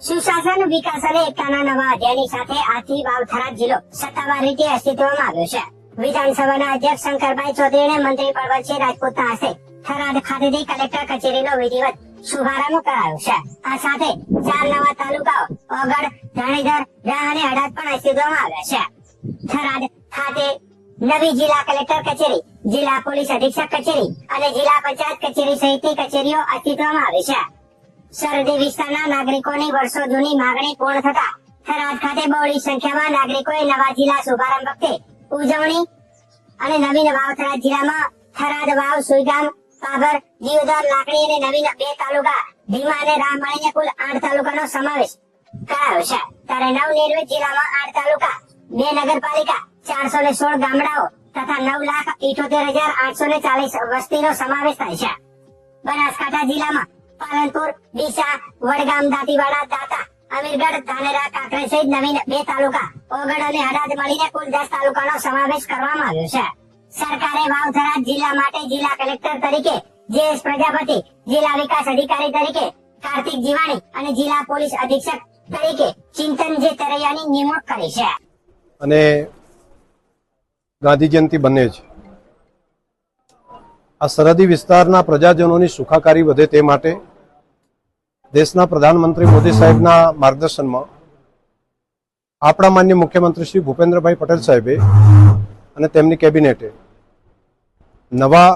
સુશાસન વિકાસ અને એકતાના નવા અધ્યાયની સાથે આથી વાવ થરાદ જિલ્લો સત્તાવાર રીતે અસ્તિત્વમાં આવ્યો છે। વિધાનસભાના અધ્યક્ષ શંકરભાઈ ચૌધરી અને મંત્રી પરબતસિંહ રાજપૂતના હસ્તે થરાદ ખાતેથી કલેક્ટર કચેરીનો વિધિવત શુભારંભ કરાયો છે। આ સાથે 4 નવા તાલુકાઓ ઓગળ, ધણીધર, રાહ અને હડાદ પણ અસ્તિત્વમાં આવ્યા છે। થરાદ ખાતે નવી જિલ્લા કલેક્ટર કચેરી, જિલ્લા પોલીસ અધિક્ષક કચેરી અને જિલ્લા પંચાયત કચેરી સહિતની કચેરીઓ અસ્તિત્વમાં આવી છે। સરહદી વિસ્તારના નાગરિકોની વર્ષો જૂની માંગણી પૂર્ણ થતા થરાદ ખાતે બહોળી સંખ્યામાં નાગરિકોએ નવા જિલ્લા શુભારંભ વખતે ઉજવણી અને નવીન વાવ થરાદ જિલ્લામાં થરાદ, વાવ, સુઈગામ, પાભર, દિયોદર, લાકડી અને નવીન 2 તાલુકા ભીમા અને રામ મળીને કુલ 8 તાલુકાનો સમાવેશ કરાયો છે। ત્યારે નવનિર્મિત જિલ્લામાં 8 તાલુકા, 2 નગરપાલિકા, 416 ગામડાઓ તથા 9,78,840 વસ્તીનો સમાવેશ થાય છે। બનાસકાંઠા જિલ્લામાં પાલનપુર, ડીસા, વડગામ, દાંતીવાડા, દાતા, અમીરગઢ, ધાનેરા, કાંકરેજ સહિત નવીન 2 તાલુકા, ઓગળ અને હડાદ મળીને કુલ 10 તાલુકાનો સમાવેશ કરવામાં આવ્યો છે। સરકારે વાવ થરાદ જિલ્લા માટે જિલ્લા કલેક્ટર તરીકે જે.એસ. પ્રજાપતિ, જિલ્લા વિકાસ અધિકારી તરીકે કાર્તિક જીવાણી અને જિલ્લા પોલીસ અધિક્ષક તરીકે ચિંતન જે તરૈયાની નિમણૂક કરી છે। અને ગાંધી જયંતિ બને છે। આ સરહદી વિસ્તારના પ્રજાજનોની સુખાકારી વધે તે માટે દેશના પ્રધાનમંત્રી મોદી સાહેબના માર્ગદર્શનમાં આપણા માન્ય મુખ્યમંત્રી શ્રી ભૂપેન્દ્રભાઈ પટેલ સાહેબે અને તેમની કેબિનેટે નવા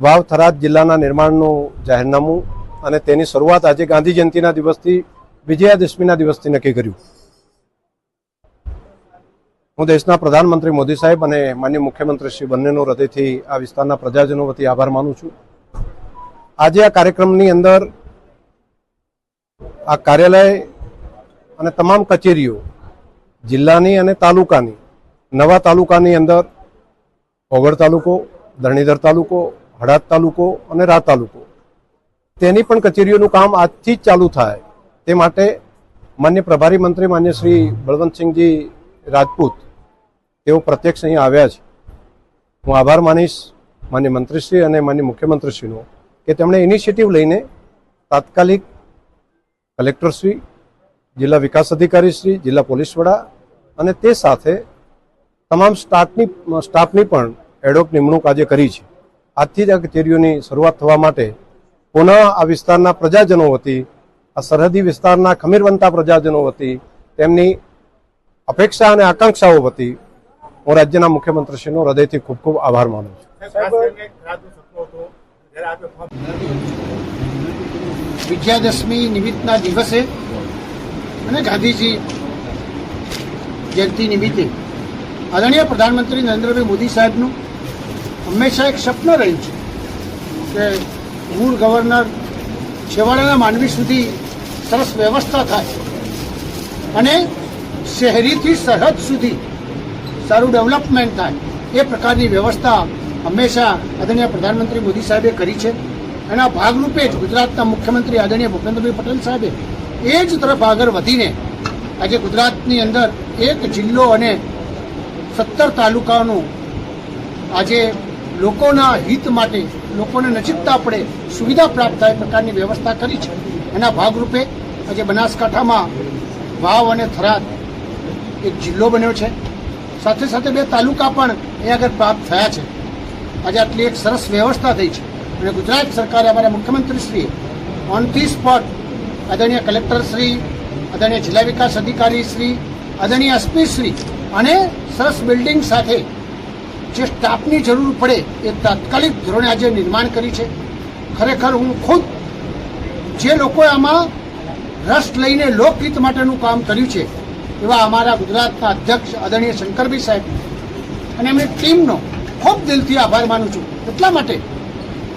વાવ થરાદ જિલ્લાના નિર્માણનું જાહેરનામું અને તેની શરૂઆત આજે ગાંધી જયંતિના દિવસથી વિજયાદશમીના દિવસથી નક્કી કર્યું। હું દેશના પ્રધાનમંત્રી મોદી સાહેબ અને માન્ય મુખ્યમંત્રી શ્રી બંનેનો હૃદયથી આ વિસ્તારના પ્રજાજનો વતી આભાર માનું છું। આજે આ કાર્યક્રમની અંદર આ કાર્યાલય અને તમામ કચેરીઓ જિલ્લાની અને તાલુકાની, નવા તાલુકાની અંદર ઓગળ તાલુકો, ધરણીધર તાલુકો, હડાદ તાલુકો અને રાહ તાલુકો, તેની પણ કચેરીઓનું કામ આજથી જ ચાલુ થાય તે માટે માન્ય પ્રભારી મંત્રી માન્ય શ્રી બળવંતસિંહજી રાજપૂત તેઓ પ્રત્યક્ષ અહીંયા આવ્યા છે। હું આભાર માનીશ માન્ય મંત્રીશ્રી અને માન્ય મુખ્યમંત્રીશ્રીનો કે તેમણે ઇનિશિયેટિવ લઈને તાત્કાલિક કલેક્ટરશ્રી, જિલ્લા વિકાસ અધિકારીશ્રી, જિલ્લા પોલીસ વડા અને તે સાથે તમામ સ્ટાફની પણ એડહોક નિમણૂક આજે કરી છે। આજથી જ આ કચેરીઓની શરૂઆત થવા માટે પુનઃ આ વિસ્તારના પ્રજાજનો વતી, આ સરહદી વિસ્તારના ખમીરવંતા પ્રજાજનો વતી તેમની અપેક્ષા અને આકાંક્ષાઓ વતી હું રાજ્યના મુખ્યમંત્રીશ્રીનો હૃદયથી ખૂબ ખૂબ આભાર માનું છું। વિજયાદશમી નિમિત્તના દિવસે અને ગાંધીજી જયંતિ નિમિત્તે આદરણીય પ્રધાનમંત્રી નરેન્દ્રભાઈ મોદી સાહેબનું હંમેશા એક સપન રહ્યું છે કે મૂળ ગવર્નર છેવાડાના માનવી સુધી સરસ વ્યવસ્થા થાય અને શહેરીથી સરહદ સુધી સારું ડેવલપમેન્ટ થાય એ પ્રકારની વ્યવસ્થા હંમેશા આદરણીય પ્રધાનમંત્રી મોદી સાહેબે કરી છે। એના ભાગરૂપે જ ગુજરાતના મુખ્યમંત્રી આદરણીય ભૂપેન્દ્રભાઈ પટેલ સાહેબે એ જ તરફ આગળ વધીને આજે ગુજરાતની અંદર 1 જિલ્લો અને 17 તાલુકાઓનું આજે લોકોના હિત માટે, લોકોને નજીકતા પડે, સુવિધા પ્રાપ્ત થાય પ્રકારની વ્યવસ્થા કરી છે। એના ભાગરૂપે આજે બનાસકાંઠામાં વાવ અને થરાદ એક જિલ્લો બન્યો છે, સાથે સાથે 2 તાલુકા પણ એ આગળ પ્રાપ્ત થયા છે। આજે આટલી એક સરસ વ્યવસ્થા થઈ છે અને ગુજરાત સરકારે અમારા મુખ્યમંત્રીશ્રીએ ઓન ધી સ્પોટ આદરણીય કલેક્ટરશ્રી, આદરણીય જિલ્લા વિકાસ અધિકારીશ્રી, આદરણીય એસપીશ્રી અને સરસ બિલ્ડિંગ સાથે જે સ્ટાફની જરૂર પડે એ તાત્કાલિક ધોરણે આજે નિર્માણ કરી છે। ખરેખર હું ખુદ જે લોકોએ આમાં રસ લઈને લોકહિત માટેનું કામ કર્યું છે એવા અમારા ગુજરાતના અધ્યક્ષ આદરણીય શંકરભાઈ સાહેબ અને એમની ટીમનો ખૂબ દિલથી આભાર માનું છું। એટલા માટે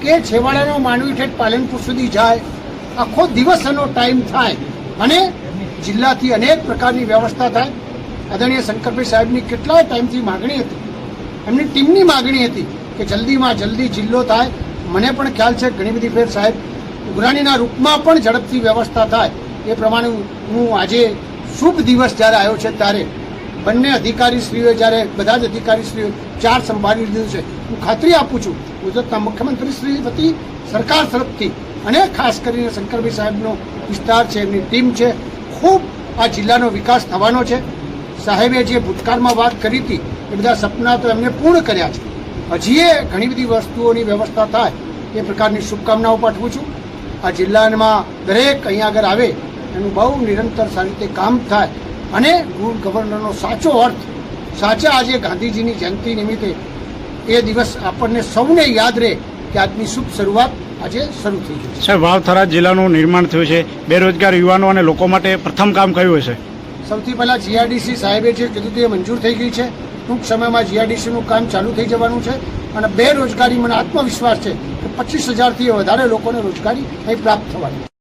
કે છેવાડાનો માનવી ઠેઠ પાલનપુર સુધી જાય, આખો દિવસ એનો ટાઈમ થાય અને જિલ્લાથી અનેક પ્રકારની વ્યવસ્થા થાય। આદરણીય શંકરભાઈ સાહેબની કેટલાય ટાઈમથી માગણી હતી, એમની ટીમની માગણી હતી કે જલ્દીમાં જલ્દી જિલ્લો થાય। મને પણ ખ્યાલ છે ઘણી બધી ફેર સાહેબ ઉઘરાણીના રૂપમાં પણ ઝડપથી વ્યવસ્થા થાય એ પ્રમાણે હું આજે શુભ દિવસ જ્યારે આવ્યો છે ત્યારે બંને અધિકારીશ્રીઓએ જ્યારે બધા જ અધિકારીશ્રીઓ ચાર્જ સંભાળી લીધું છે, હું ખાતરી આપું છું ગુજરાતના મુખ્યમંત્રીશ્રી વતી સરકાર તરફથી અને ખાસ કરીને શંકરભાઈ સાહેબનો વિસ્તાર છે, એમની ટીમ છે, ખૂબ આ જિલ્લાનો વિકાસ થવાનો છે. સાહેબે જે ભૂતકાળમાં વાત કરી હતી એ બધા સપના તો એમને પૂર્ણ કર્યા છે. હજી ઘણી બધી વસ્તુઓની વ્યવસ્થા થાય એ પ્રકારની શુભકામનાઓ પાઠવું છું. આ જિલ્લામાં દરેક અહીંયા આગળ આવે એનું બહુ નિરંતર સારી રીતે કામ થાય અને ગુડ ગવર્નરનો સાચો અર્થ, સાચા આજે ગાંધીજીની જયંતિ નિમિત્તે એ દિવસ આપણને સૌને યાદ રહે કે આજની શુભ શરૂઆત આજે શરૂ થઈ ગઈ છે. સાહેબ, વાવ થરાદ જિલ્લાનું નિર્માણ થયું છે. બેરોજગાર યુવાનો અને લોકો માટે પ્રથમ કામ કયું હશે? સૌથી પહેલા જીઆરડીસી સાહેબે જે કીધું તે મંજૂર થઈ ગઈ છે. ટૂંક સમયમાં જીઆરડીસીનું કામ ચાલુ થઈ જવાનું છે અને બેરોજગારી મને આત્મવિશ્વાસ છે કે 25,000થી વધારે લોકોને રોજગારી અહીં પ્રાપ્ત થવાની છે.